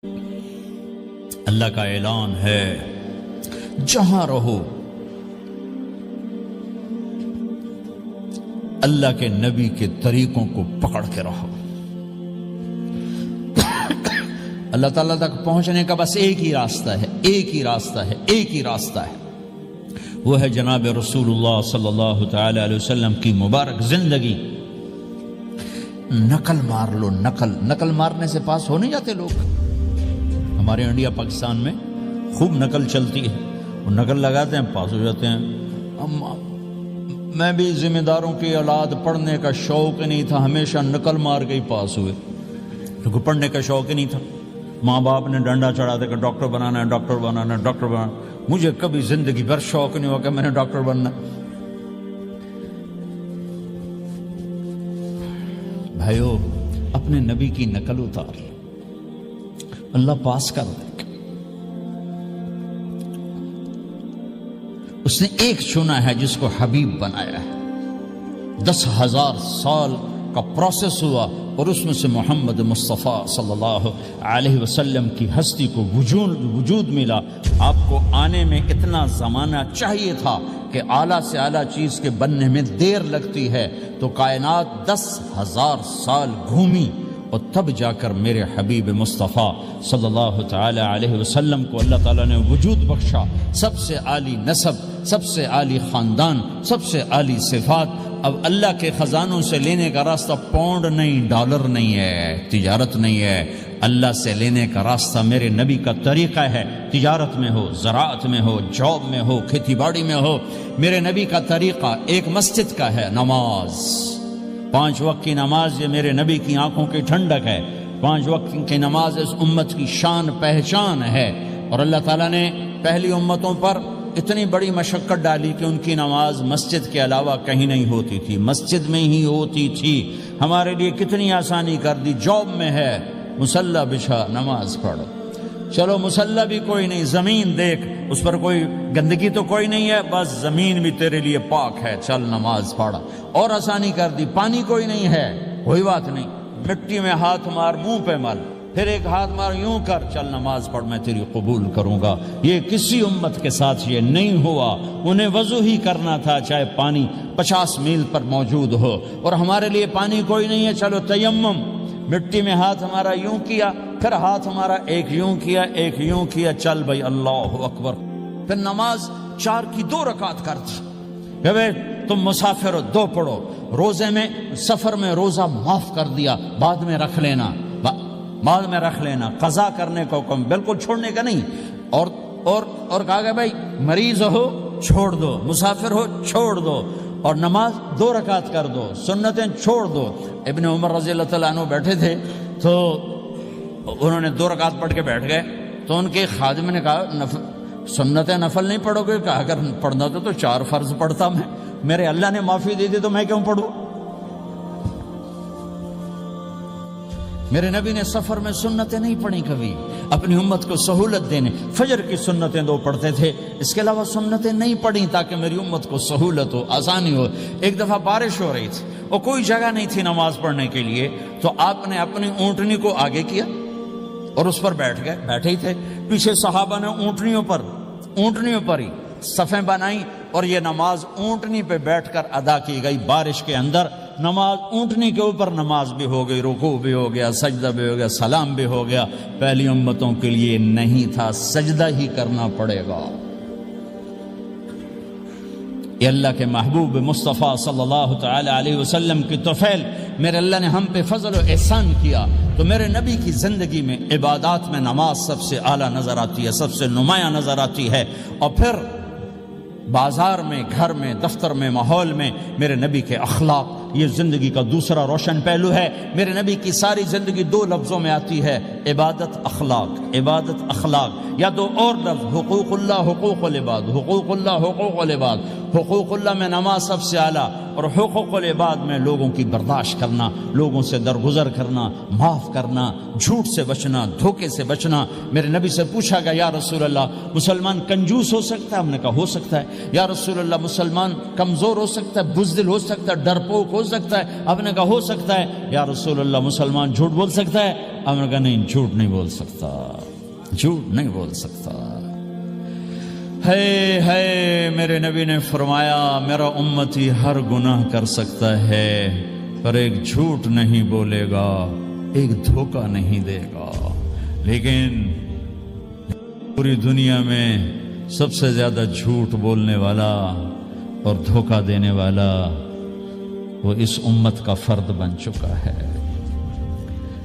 اللہ کا اعلان ہے جہاں رہو اللہ کے نبی کے طریقوں کو پکڑ کے رہو۔ اللہ تعالیٰ تک پہنچنے کا بس ایک ہی راستہ ہے، ایک ہی راستہ ہے، ایک ہی راستہ ہے، وہ ہے جناب رسول اللہ صلی اللہ تعالی علیہ وسلم کی مبارک زندگی۔ نقل مار لو، نقل مارنے سے پاس ہو نہیں جاتے لوگ۔ ہمارے انڈیا پاکستان میں خوب نقل چلتی ہے، وہ نقل لگاتے ہیں پاس ہو جاتے ہیں۔ میں بھی ذمہ داروں کی اولاد، پڑھنے کا شوق نہیں تھا، ہمیشہ نقل مار کے ہی پاس ہوئے، کیونکہ پڑھنے کا شوق ہی نہیں تھا۔ ماں باپ نے ڈنڈا چڑھا دے کہ ڈاکٹر بنانا ہے، ڈاکٹر بنانا ہے، ڈاکٹر بنانا۔ مجھے کبھی زندگی بھر شوق نہیں ہوا کہ میں نے ڈاکٹر بننا۔ بھائیو، اپنے نبی کی نقل اتار، اللہ پاس کر دے گا۔ اس نے ایک چنا ہے جس کو حبیب بنایا ہے۔ 10,000 سال کا پروسیس ہوا اور اس میں سے محمد مصطفیٰ صلی اللہ علیہ وسلم کی ہستی کو وجود ملا۔ آپ کو آنے میں اتنا زمانہ چاہیے تھا کہ اعلیٰ سے اعلیٰ چیز کے بننے میں دیر لگتی ہے، تو کائنات 10,000 سال گھومی اور تب جا کر میرے حبیب مصطفیٰ صلی اللہ تعالی علیہ وسلم کو اللہ تعالیٰ نے وجود بخشا۔ سب سے عالی نسب، سب سے عالی خاندان، سب سے عالی صفات۔ اب اللہ کے خزانوں سے لینے کا راستہ پاؤنڈ نہیں، ڈالر نہیں ہے، تجارت نہیں ہے۔ اللہ سے لینے کا راستہ میرے نبی کا طریقہ ہے۔ تجارت میں ہو، زراعت میں ہو، جاب میں ہو، کھیتی باڑی میں ہو، میرے نبی کا طریقہ ایک مسجد کا ہے، نماز۔ 5 وقت کی نماز، یہ میرے نبی کی آنکھوں کی ٹھنڈک ہے۔ 5 وقت کی نماز اس امت کی شان پہچان ہے۔ اور اللہ تعالیٰ نے پہلی امتوں پر اتنی بڑی مشقت ڈالی کہ ان کی نماز مسجد کے علاوہ کہیں نہیں ہوتی تھی، مسجد میں ہی ہوتی تھی۔ ہمارے لیے کتنی آسانی کر دی، جاب میں ہے، مصلی بچھا، نماز پڑھو۔ چلو مصلی بھی کوئی نہیں، زمین دیکھ، اس پر کوئی گندگی تو کوئی نہیں ہے، بس زمین بھی تیرے لیے پاک ہے، چل نماز پڑھا۔ اور آسانی کر دی، پانی کوئی نہیں ہے، کوئی بات نہیں، مٹی میں ہاتھ مار، منہ پہ مل، پھر ایک ہاتھ مار، یوں کر، چل نماز پڑھ، میں تیری قبول کروں گا۔ یہ کسی امت کے ساتھ یہ نہیں ہوا۔ انہیں وضو ہی کرنا تھا چاہے پانی 50 میل پر موجود ہو، اور ہمارے لیے پانی کوئی نہیں ہے، چلو تیمم، مٹی میں ہاتھ ہمارا یوں کیا، پھر ہاتھ ہمارا ایک یوں کیا، ایک یوں کیا، چل بھائی اللہ اکبر۔ پھر نماز 4 کی 2 رکعت کر دی کہ بھائی تم مسافر ہو، 2 پڑھو۔ روزے میں، سفر میں روزہ معاف کر دیا، بعد میں رکھ لینا، بعد میں رکھ لینا، قضا کرنے کو حکم، بالکل چھوڑنے کا نہیں۔ اور کہا کہ بھائی مریض ہو چھوڑ دو، مسافر ہو چھوڑ دو، اور نماز 2 رکعت کر دو، سنتیں چھوڑ دو۔ ابن عمر رضی اللہ تعالیٰ عنہ بیٹھے تھے تو انہوں نے 2 رکعت پڑھ کے بیٹھ گئے، تو ان کے خادم نے کہا سنتیں نفل نہیں پڑھو گے؟ کہا اگر پڑھنا تو 4 فرض پڑھتا میں، میرے اللہ نے معافی دے دی تو میں کیوں پڑھوں؟ میرے نبی نے سفر میں سنتیں نہیں پڑھی کبھی، اپنی امت کو سہولت دینے۔ فجر کی سنتیں 2 پڑھتے تھے، اس کے علاوہ سنتیں نہیں پڑھی تاکہ میری امت کو سہولت ہو، آسانی ہو۔ ایک دفعہ بارش ہو رہی تھی اور کوئی جگہ نہیں تھی نماز پڑھنے کے لیے، تو آپ نے اپنی اونٹنی کو آگے کیا اور اس پر بیٹھ گئے، بیٹھے ہی تھے۔ پیچھے صحابہ نے اونٹنیوں پر ہی صفیں بنائیں، اور یہ نماز اونٹنی پہ بیٹھ کر ادا کی گئی۔ بارش کے اندر نماز اونٹنی کے اوپر نماز بھی ہو گئی، رکوع بھی ہو گیا، سجدہ بھی ہو گیا، سلام بھی ہو گیا۔ پہلی امتوں کے لیے نہیں تھا، سجدہ ہی کرنا پڑے گا۔ یہ اللہ کے محبوب مصطفیٰ صلی اللہ تعالی علیہ وسلم کی طفیل، میرے اللہ نے ہم پہ فضل و احسان کیا، تو میرے نبی کی زندگی میں عبادات میں نماز سب سے اعلیٰ نظر آتی ہے، سب سے نمایاں نظر آتی ہے۔ اور پھر بازار میں، گھر میں، دفتر میں، ماحول میں میرے نبی کے اخلاق، یہ زندگی کا دوسرا روشن پہلو ہے۔ میرے نبی کی ساری زندگی 2 لفظوں میں آتی ہے، عبادت اخلاق، عبادت اخلاق، یا 2 اور لفظ، حقوق اللہ، حقوق العباد، حقوق اللہ، حقوق العباد۔ حقوق اللہ میں نماز سب سے اعلیٰ، اور حقوق العباد میں لوگوں کی برداشت کرنا، لوگوں سے درگزر کرنا، معاف کرنا، جھوٹ سے بچنا، دھوکے سے بچنا۔ میرے نبی سے پوچھا گیا یا رسول اللہ مسلمان کنجوس ہو سکتا ہے؟ ہم نے کہا ہو سکتا ہے۔ یا رسول اللہ مسلمان کمزور ہو سکتا ہے، بزدل ہو سکتا ہے، ڈرپوک ہو سکتا ہے؟ آپ نے کہا ہو سکتا ہے یا رسول اللہ مسلمان جھوٹ بول سکتا ہے؟ آپ نے کہا نہیں، جھوٹ نہیں بول سکتا، جھوٹ نہیں بول سکتا۔ ہے میرے نبی نے فرمایا میرا امتی ہر گناہ کر سکتا ہے پر ایک جھوٹ نہیں بولے گا، ایک دھوکہ نہیں دے گا۔ لیکن پوری دنیا میں سب سے زیادہ جھوٹ بولنے والا اور دھوکہ دینے والا وہ اس امت کا فرد بن چکا ہے۔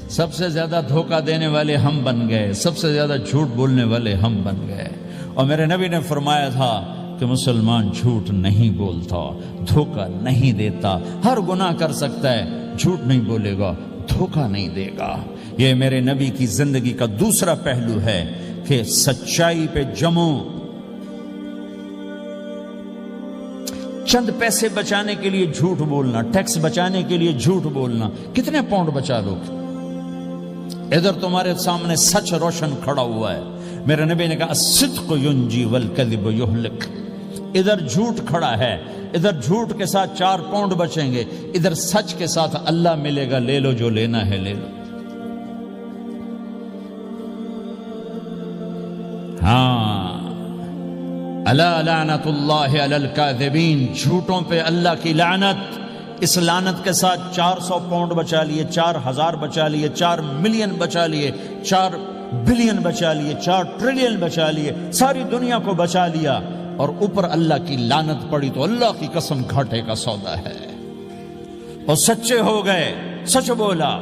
سب سے زیادہ دھوکہ دینے والے ہم بن گئے، سب سے زیادہ جھوٹ بولنے والے ہم بن گئے۔ اور میرے نبی نے فرمایا تھا کہ مسلمان جھوٹ نہیں بولتا، دھوکہ نہیں دیتا، ہر گناہ کر سکتا ہے، جھوٹ نہیں بولے گا، دھوکہ نہیں دے گا۔ یہ میرے نبی کی زندگی کا دوسرا پہلو ہے کہ سچائی پہ جمو۔ چند پیسے بچانے کے لیے جھوٹ بولنا، ٹیکس بچانے کے لیے جھوٹ بولنا، کتنے پاؤنڈ بچا لو گے؟ ادھر تمہارے سامنے سچ روشن کھڑا ہوا ہے۔ میرے نبی نے کہا الصدق ینجی والکذب یہلک۔ ادھر جھوٹ کھڑا ہے، ادھر جھوٹ کے ساتھ 4 پاؤنڈ بچیں گے، ادھر سچ کے ساتھ اللہ ملے گا، لے لو جو لینا ہے لے لو۔ ہاں، الا لعنت اللہ علی الکاذبین، جھوٹوں پہ اللہ کی لعنت۔ اس لعنت کے ساتھ 400 پاؤنڈ بچا لیے، 4000 بچا لیے، 4 ملین بچا لیے، 4 بلین بچا لیے، 4 ٹریلین بچا لیے، ساری دنیا کو بچا لیا، اور اوپر اللہ کی لعنت پڑی تو اللہ کی قسم گھاٹے کا سودا ہے۔ اور سچے ہو گئے، سچ بولا،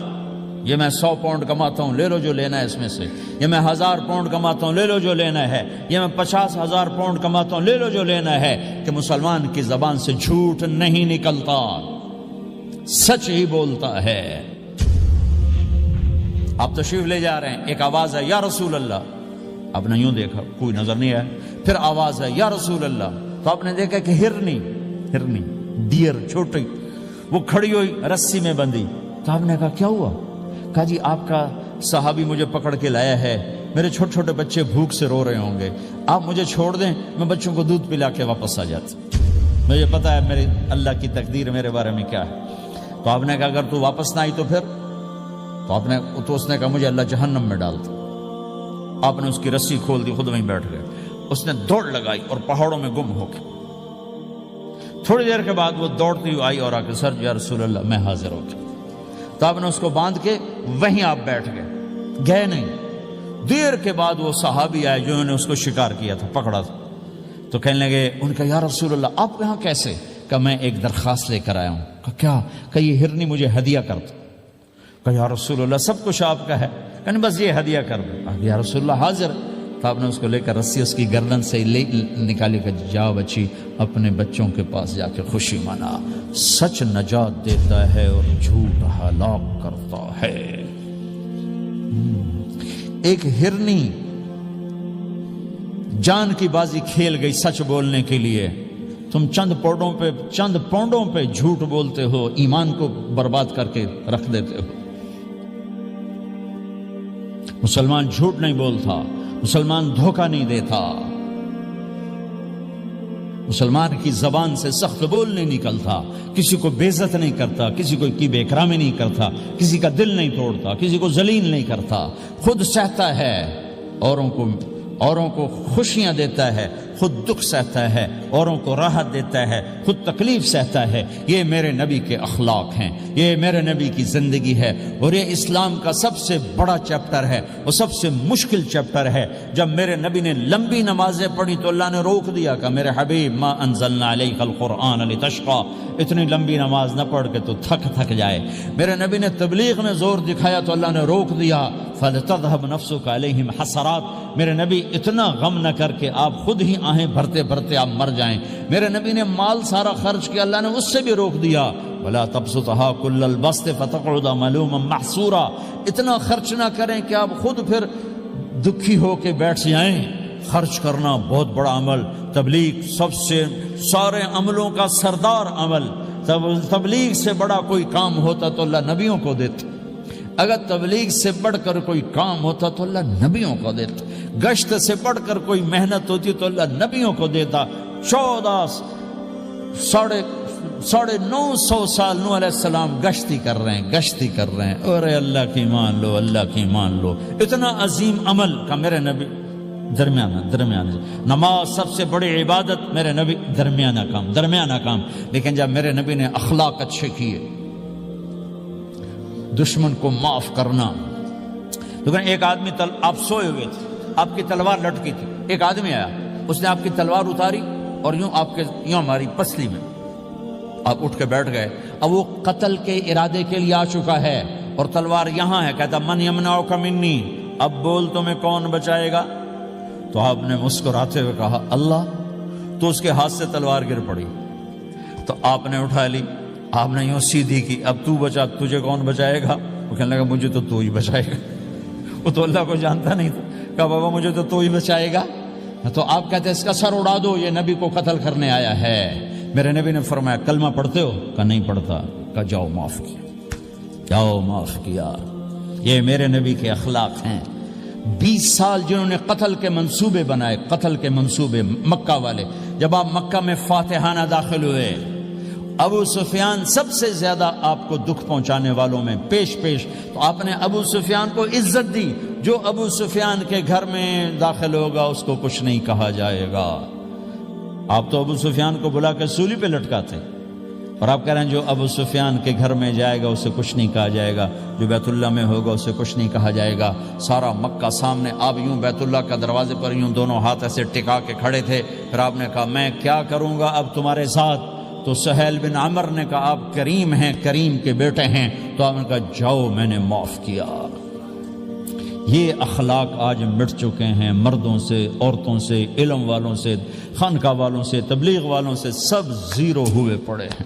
یہ میں 100 پاؤنڈ کماتا ہوں، لے لو جو لینا ہے اس میں سے، یہ میں 1000 پاؤنڈ کماتا ہوں، لے لو جو لینا ہے، یہ میں 50,000 پاؤنڈ کماتا ہوں، لے لو جو لینا ہے۔ کہ مسلمان کی زبان سے جھوٹ نہیں نکلتا، سچ ہی بولتا ہے۔ آپ تشریف لے جا رہے ہیں، ایک آواز ہے یا رسول اللہ، آپ نے یوں دیکھا کوئی نظر نہیں آیا، پھر آواز ہے یا رسول اللہ، تو آپ نے دیکھا کہ ہرنی ڈیر چھوٹی وہ کھڑی ہوئی رسی میں بندھی، تو آپ نے کہا کیا ہوا؟ کہا جی آپ کا صحابی مجھے پکڑ کے لایا ہے، میرے چھوٹے چھوٹے بچے بھوک سے رو رہے ہوں گے، آپ مجھے چھوڑ دیں، میں بچوں کو دودھ پلا کے واپس آ جاتا، مجھے پتا ہے میری اللہ کی تقدیر میرے بارے میں کیا ہے۔ تو آپ نے کہا اگر تو واپس نہ آئی تو پھر؟ تو اس نے کہا مجھے اللہ جہنم میں ڈالتا۔ آپ نے اس کی رسی کھول دی، خود وہیں بیٹھ گئے، اس نے دوڑ لگائی اور پہاڑوں میں گم ہو گئی۔ تھوڑی دیر کے بعد وہ دوڑتی ہوئی آئی اور آ کے سر یا رسول اللہ میں حاضر ہو گیا۔ تو آپ نے اس کو باندھ کے وہیں آپ بیٹھ گئے نہیں۔ دیر کے بعد وہ صحابی آئے جنہوں نے اس کو شکار کیا تھا، پکڑا تھا، تو کہنے لگے، ان کا یا رسول اللہ آپ یہاں کیسے؟ کہ میں ایک درخواست لے کر آیا ہوں۔ کہ کیا؟ کہ یہ ہرنی مجھے ہدیہ کر دو۔ کہ یا رسول اللہ سب کچھ آپ کا ہے، کہ بس یہ ہدیہ کر دو۔ یا رسول اللہ حاضر۔ تو آپ نے اس کو لے کر رسی اس کی گردن سے نکالی کہ جا بچی اپنے بچوں کے پاس جا کے خوشی منا۔ سچ نجات دیتا ہے اور جھوٹ ہلاک کرتا ہے۔ ایک ہرنی جان کی بازی کھیل گئی سچ بولنے کے لیے، تم چند پونڈوں پہ جھوٹ بولتے ہو، ایمان کو برباد کر کے رکھ دیتے ہو۔ مسلمان جھوٹ نہیں بولتا، مسلمان دھوکہ نہیں دیتا، مسلمان کی زبان سے سخت بول نہیں نکلتا، کسی کو بے عزت نہیں کرتا، کسی کو کی بے اکرامی نہیں کرتا، کسی کا دل نہیں توڑتا، کسی کو ذلیل نہیں کرتا، خود سہتا ہے، اوروں کو خوشیاں دیتا ہے، خود دکھ سہتا ہے، اوروں کو راحت دیتا ہے، خود تکلیف سہتا ہے۔ یہ میرے نبی کے اخلاق ہیں، یہ میرے نبی کی زندگی ہے، اور یہ اسلام کا سب سے بڑا چیپٹر ہے اور سب سے مشکل چیپٹر ہے۔ جب میرے نبی نے لمبی نمازیں پڑھی تو اللہ نے روک دیا کہ میرے حبیب ما انزلنا علیک القرآن لتشقى، اتنی لمبی نماز نہ پڑھ کے تو تھک جائے۔ میرے نبی نے تبلیغ میں زور دکھایا تو اللہ نے روک دیا، فَلْتَذْهَبْ نَفْسُكَ عَلَيْهِمْ حَسَرَاتٍ۔ میرے نبی اتنا غم نہ کر کے آپ خود ہی آہیں بھرتے بھرتے آپ مر جائیں۔ میرے نبی نے مال سارا خرچ کیا، اللہ نے اس سے بھی روک دیا، وَلَا تَبْسُطْهَا كُلَّ الْبَسْطِ فَتَقْعُدَ مَلُومًا مَحْسُورًا۔ اتنا خرچ نہ کریں کہ آپ خود پھر دکھی ہو کے بیٹھ جائیں۔ خرچ کرنا بہت بڑا عمل، تبلیغ سب سے سارے عملوں کا سردار عمل۔ تبلیغ سے بڑا کوئی کام ہوتا تو اللہ نبیوں کو دیتا، اگر تبلیغ سے بڑھ کر کوئی کام ہوتا تو اللہ نبیوں کو دیتا، گشت سے بڑھ کر کوئی محنت ہوتی تو اللہ نبیوں کو دیتا۔ 950 سال نوح علیہ السلام گشتی کر رہے ہیں اور اللہ کی مان لو اتنا عظیم عمل کا میرے نبی درمیانہ نماز سب سے بڑی عبادت میرے نبی درمیانہ کام لیکن جب میرے نبی نے اخلاق اچھے کیے دشمن کو معاف کرنا. لیکن ایک آدمی آپ سوئے ہوئے تھے آپ کی تلوار لٹکی تھی ایک آدمی آیا اس نے آپ کی تلوار اتاری اور یوں ہماری پسلی میں آپ اٹھ کے بیٹھ گئے. اب وہ قتل کے ارادے کے لیے آ چکا ہے اور تلوار یہاں ہے کہتا من یمنعک منی اب بول تمہیں کون بچائے گا. تو آپ نے مسکراتے ہوئے کہا اللہ. تو اس کے ہاتھ سے تلوار گر پڑی تو آپ نے اٹھا لی آپ نے یوں سیدھی کی اب تو بچا تجھے کون بچائے گا. وہ کہنے لگا مجھے تو ہی بچائے گا. وہ تو اللہ کو جانتا نہیں تھا. کہا بابا مجھے تو ہی بچائے گا. تو آپ کہتے ہیں اس کا سر اڑا دو یہ نبی کو قتل کرنے آیا ہے. میرے نبی نے فرمایا کلمہ پڑھتے ہو؟ کہا نہیں پڑھتا. کہا جاؤ معاف کیا. یہ میرے نبی کے اخلاق ہیں. 20 سال جنہوں نے قتل کے منصوبے بنائے مکہ والے. جب آپ مکہ میں فاتحانہ داخل ہوئے ابو سفیان سب سے زیادہ آپ کو دکھ پہنچانے والوں میں پیش تو آپ نے ابو سفیان کو عزت دی. جو ابو سفیان کے گھر میں داخل ہوگا اس کو کچھ نہیں کہا جائے گا. آپ تو ابو سفیان کو بلا کے سولی پہ لٹکاتے اور آپ کہہ رہے ہیں جو ابو سفیان کے گھر میں جائے گا اسے کچھ نہیں کہا جائے گا. جو بیت اللہ میں ہوگا اسے کچھ نہیں کہا جائے گا. سارا مکہ سامنے آپ یوں بیت اللہ کا دروازے پر یوں دونوں ہاتھ ایسے ٹکا کے کھڑے تھے. پھر آپ نے کہا میں کیا کروں گا اب تمہارے ساتھ. تو سہیل بن عمر نے کہا آپ کریم ہیں کریم کے بیٹے ہیں. تو آپ نے کہا جاؤ میں نے معاف کیا. یہ اخلاق آج مٹ چکے ہیں مردوں سے عورتوں سے علم والوں سے خانقاہ والوں سے تبلیغ والوں سے سب زیرو ہوئے پڑے ہیں.